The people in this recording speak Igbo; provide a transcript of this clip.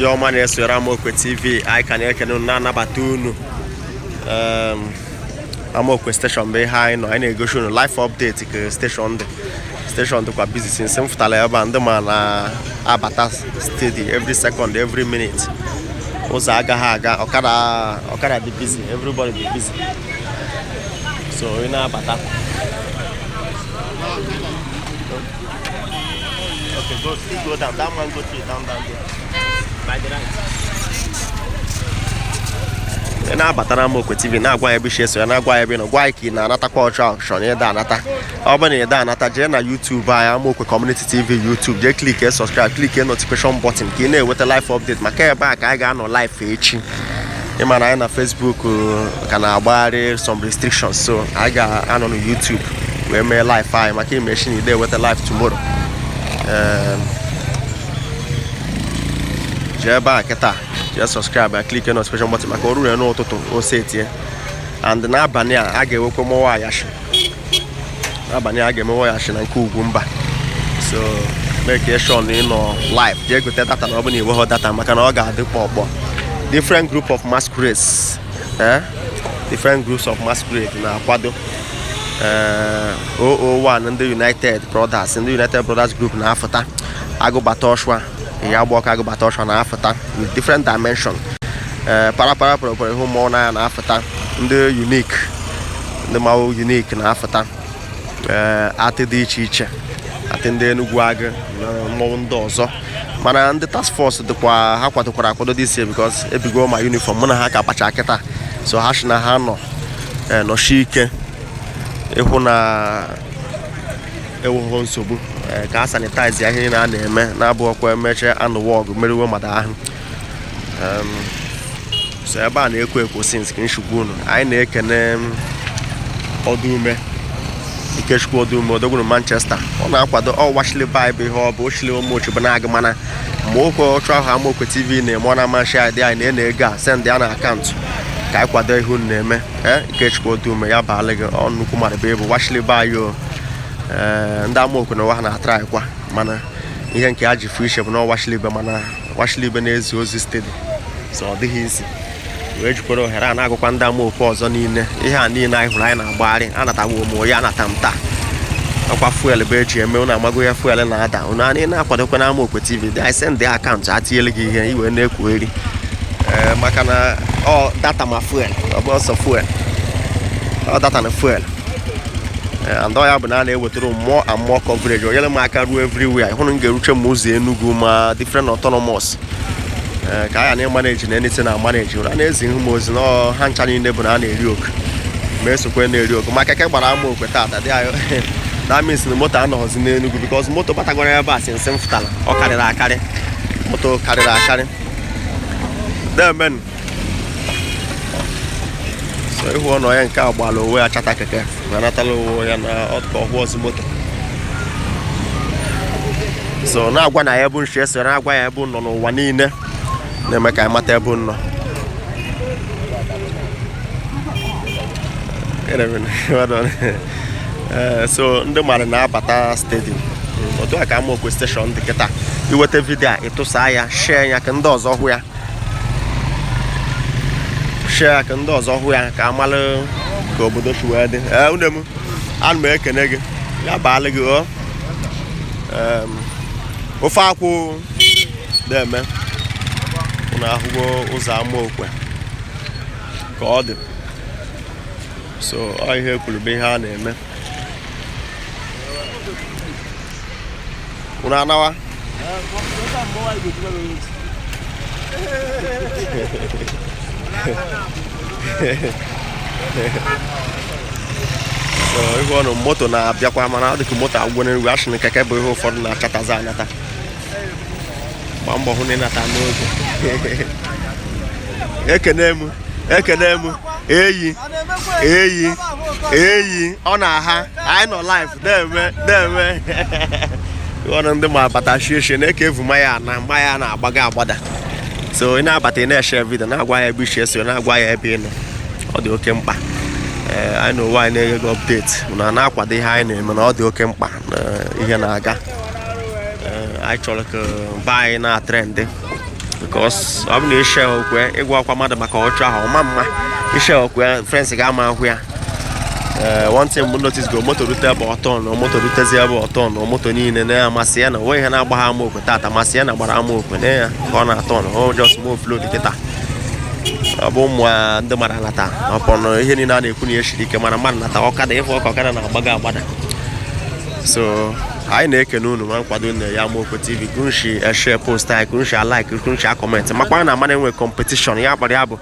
ndị ọma na-esoro Amokwe TV anyị ka na-ekene na-anabata unu Amokwe station bụ ihe anyị nọ anyị na-egosi unu live update ka station dịkwa busy since m fụtara ebe a ndị ma na-abata steady every second every minute ụzọ agaghị aga ọkada dị busy everybody dị busy so ị na-abata okay go down that man go straight down there by the right. Na-abata na Amokwe TV na-agwa ya ebe isi eso ya na-agwa ya ebe nọ gwa ka ị na-anatakwa ọchụ action ịda anata ọ bụ na ịda anata jee na YouTube anyị Amokwe Community TV YouTube jee klik subscribe klik notification button ka ị na-enweta live update maka ebe a ka anyị ga-anọ live echi ịma na anyị na Facebook ka na-agbagharị some restrictions so anyị ga-anọ na YouTube wee mee live anyị maka imechi na ide enweta live tomorrow jee ebe a kịta just subscribe and click on notification button maka ọrụ ya n'ụtụtụ o setie and n'abalị a ga-ewekwa mọwa yashi n'abalị a ga-emewa yashi na nke ugwu mba so make sure na ị nọ live jee gote data na ọ bụ na iweghọ data maka na ọ ga-adị kpọkpọ different group of masquerades different groups of masquerade na-akwado 001 ndị United Brothers group na-afụta agụbata ọshwa ya gba ọka agụbata ọshwa na-afụta with different dimension para ihu mmụọ na ya na-afụta ndị unique ndị mawụ unique na-afụta atị dị iche iche atị ndị Enugu agụ mmọnwụ ndị ọzọ mana ndị task force dịkwa ha kwadokwara akwado dị ise because ebigo ma uniform mụ na ha ka kpacha kịta so ha shi na ha nọchi ike ịhụ na ewughọ nsogbu ka a sanitize ihe na a na-eme na-abụghịkwa emeche anụwọgụ meriwe mmadụ ahụ so ebe a na-ekwo since ka nshugbu unu anyị na-ekene ọdụume Ikechukwu ọdụume odogwuru Manchester ọ na-akwado washili Bible ihe ọ bụ ochili ụmụochibo na-agụ mana ma okwe ọchụ ahụ Amokwe TV na-eme ọ na-amasị anyị anyị na-ene ego a send ya na akaụntụ ka anyị kwado ihe unu na-eme Ikechukwu ọdụume ya baala gị nnukwu mmadụ bụ ebu washili Bible ndị Amokwe na ụwa ha na-atara anyị kwa mana ihe nke a ji fụ ishe bụ na washilibe mana washilibe na-ezi ozi steady so ọ dịghị isi wee jikwara ohere a na-agụkwa ndị Amokwe ọzọ niile ihe a niile anyị hụrụ anyị na-agbagharị anatawo ụmụ ya anata m taa ọkwa fuel bụ eji eme unu amago ya fuel na-ada unu anyị na-akwadokwa na Amokwe TV dị anyị send akaụntụ atinyela gị ihe iwe na-ekwugheri maka na ọ data ma fuel ọ bụ ọsọ fuel ọ data na fuel and ọ ya bụ na a na-ewetara more and more coverage onyere m aka ruo everywhere hụrụ m ga-eruche m ụzọ Enugu ma different autonomous ka a ya na-emaneji na anything na maneji a na-ezi ihu m ozi na ha ncha niile bụ na a na-eri oku ma esokwe na-eri oku maka ke gbara Amokwe tata dị anyị that means na moto anọghịzi n'Enugu because moto batagwara ebe a sinsi m fụtara ọ karịrị akarị moto karịrị akarị demen so ihu ọnọ ya nke a gbala onwe ya chata keke ma natala onwe ya na ọhụ ọzọ moto so na-agwa na ya bụ nshi eso na-agwa ya ebe nọ n'ụwa niile na-eme ka anyị mata ebe nọ so ndị mmadụ na-abata stadium otu a ka Amokwe station dị kịta iweta vidio a ịtụsa ya share ya ka ndị ọzọ hụ ya share ka ndị ọzọ hụ ya ka amalụ ka obodo si wee dị une m ana m ekene gị ya baala gị ofe akwụ na-eme unu ahụgo ụzọ Amokwe ka ọ dị so ọ ihe ekwurube ihe a na-eme unu anawa so ihe ọnụ moto na-abịakwa mana ọ dịka moto agwụgwọ n'elu asị keke bụ ihe ụfọdụ na-achatazi anata gba mbọ hụ na ịnata n'oge ekene m eyi ọ na-aha anyị nọ live na-eme ọnụ ndị ma abata shie na-eke evu mmanya na-agbaga agbada so ị na-abata ị na-eshe vidio na-agwa ya ebe ishi eso na-agwa ya ebe ị nọ ọ dị oke mkpa anyị na ụwa anyị na-enye gị update na na-akwado ihe anyị na-eme na ọ dị oke mkpa na ihe na-aga anyị chọrọ ka be anyị na-atrendị because I'm not sure where walk mother Macotra or mamma. You share where friends gama where one thing we notice go motor route about on or motor route about on or motor in and Masiana way and Abraham with that Masiana but I'm open there on a ton or just move flow the guitar. A bomb the Maranata upon hearing out the Kunishi Kamaraman or Kadefo Kokana Baga. So I make a noon one doing the Amokwe TV Gunshi a share post I Gunshi I like Gunshi comment. Makwana man with competition, Yabba.